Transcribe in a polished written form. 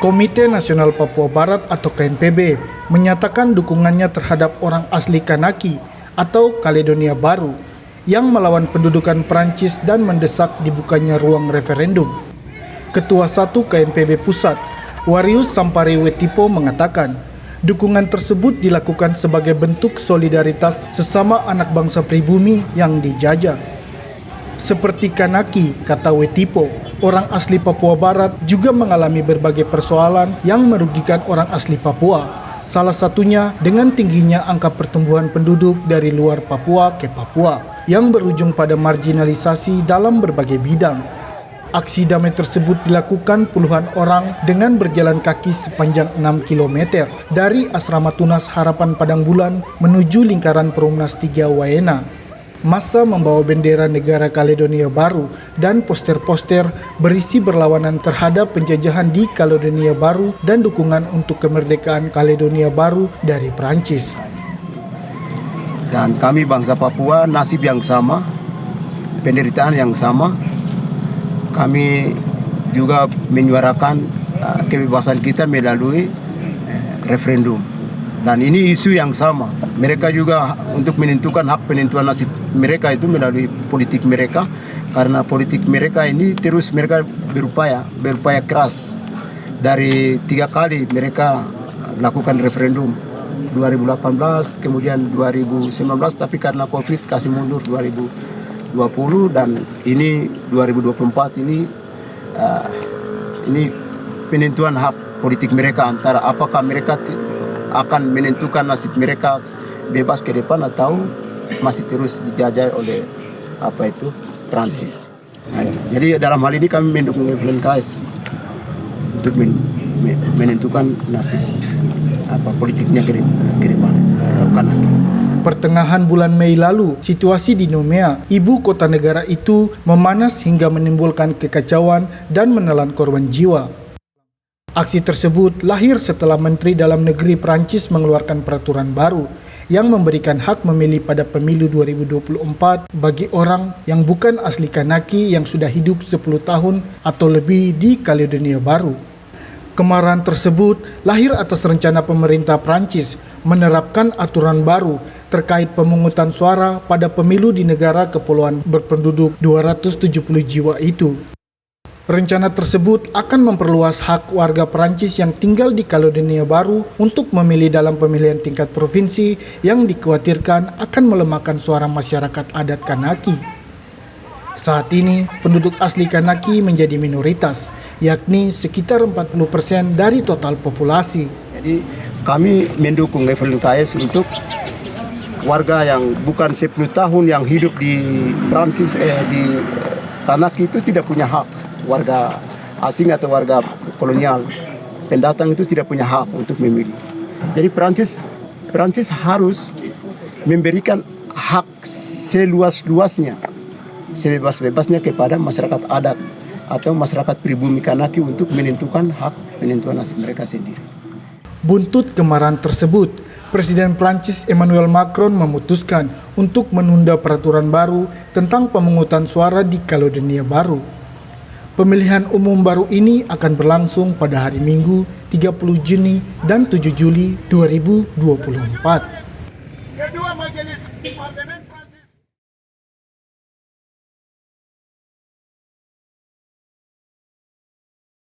Komite Nasional Papua Barat atau KNPB menyatakan dukungannya terhadap orang asli Kanaki atau Kaledonia Baru yang melawan pendudukan Prancis dan mendesak dibukanya ruang referendum. Ketua 1 KNPB Pusat, Warius Sampari Wetipo mengatakan, dukungan tersebut dilakukan sebagai bentuk solidaritas sesama anak bangsa pribumi yang dijajah. Seperti Kanaki, kata Wetipo, orang asli Papua Barat juga mengalami berbagai persoalan yang merugikan orang asli Papua. Salah satunya dengan tingginya angka pertumbuhan penduduk dari luar Papua ke Papua yang berujung pada marginalisasi dalam berbagai bidang. Aksi damai tersebut dilakukan puluhan orang dengan berjalan kaki sepanjang 6 km dari Asrama Tunas Harapan Padang Bulan menuju lingkaran Perumnas 3 Waena. Massa membawa bendera negara Kaledonia Baru dan poster-poster berisi berlawanan terhadap penjajahan di Kaledonia Baru dan dukungan untuk kemerdekaan Kaledonia Baru dari Prancis. Dan kami bangsa Papua nasib yang sama, penderitaan yang sama. Kami juga menyuarakan kebebasan kita melalui referendum. Dan ini isu yang sama. Mereka juga untuk menentukan hak penentuan nasib mereka itu melalui politik mereka. Karena politik mereka ini terus mereka berupaya keras. Dari 3 kali mereka lakukan referendum. 2018, kemudian 2019, tapi karena COVID kasih mundur 2020 dan ini 2024 ini penentuan hak politik mereka antara apakah mereka akan menentukan nasib mereka bebas ke depan atau masih terus dijajah oleh Prancis. Nah, jadi dalam hal ini kami mendukung Evelyn Kais untuk menentukan nasib politiknya ke depan. Pertengahan bulan Mei lalu, situasi di Nomea, ibu kota negara itu, memanas hingga menimbulkan kekacauan dan menelan korban jiwa. Aksi tersebut lahir setelah Menteri Dalam Negeri Prancis mengeluarkan peraturan baru yang memberikan hak memilih pada pemilu 2024 bagi orang yang bukan asli Kanaki yang sudah hidup 10 tahun atau lebih di Kaledonia Baru. Kemarahan tersebut lahir atas rencana pemerintah Prancis menerapkan aturan baru terkait pemungutan suara pada pemilu di negara kepulauan berpenduduk 270 jiwa itu. Rencana tersebut akan memperluas hak warga Perancis yang tinggal di Kaledonia Baru untuk memilih dalam pemilihan tingkat provinsi yang dikhawatirkan akan melemahkan suara masyarakat adat Kanaki. Saat ini, penduduk asli Kanaki menjadi minoritas, yakni sekitar 40% dari total populasi. Jadi kami mendukung Evelyn Kais untuk warga yang bukan 10 tahun yang hidup di Prancis, di Kanaki itu tidak punya hak. Warga asing atau warga kolonial pendatang itu tidak punya hak untuk memilih. Jadi Prancis harus memberikan hak seluas-luasnya, sebebas-bebasnya kepada masyarakat adat atau masyarakat pribumi Kanaki untuk menentukan hak penentuan nasib mereka sendiri. Buntut kemarahan tersebut, Presiden Prancis Emmanuel Macron memutuskan untuk menunda peraturan baru tentang pemungutan suara di Kaledonia Baru. Pemilihan umum baru ini akan berlangsung pada hari Minggu 30 Juni dan 7 Juli 2024. Kedua Majelis Parlemen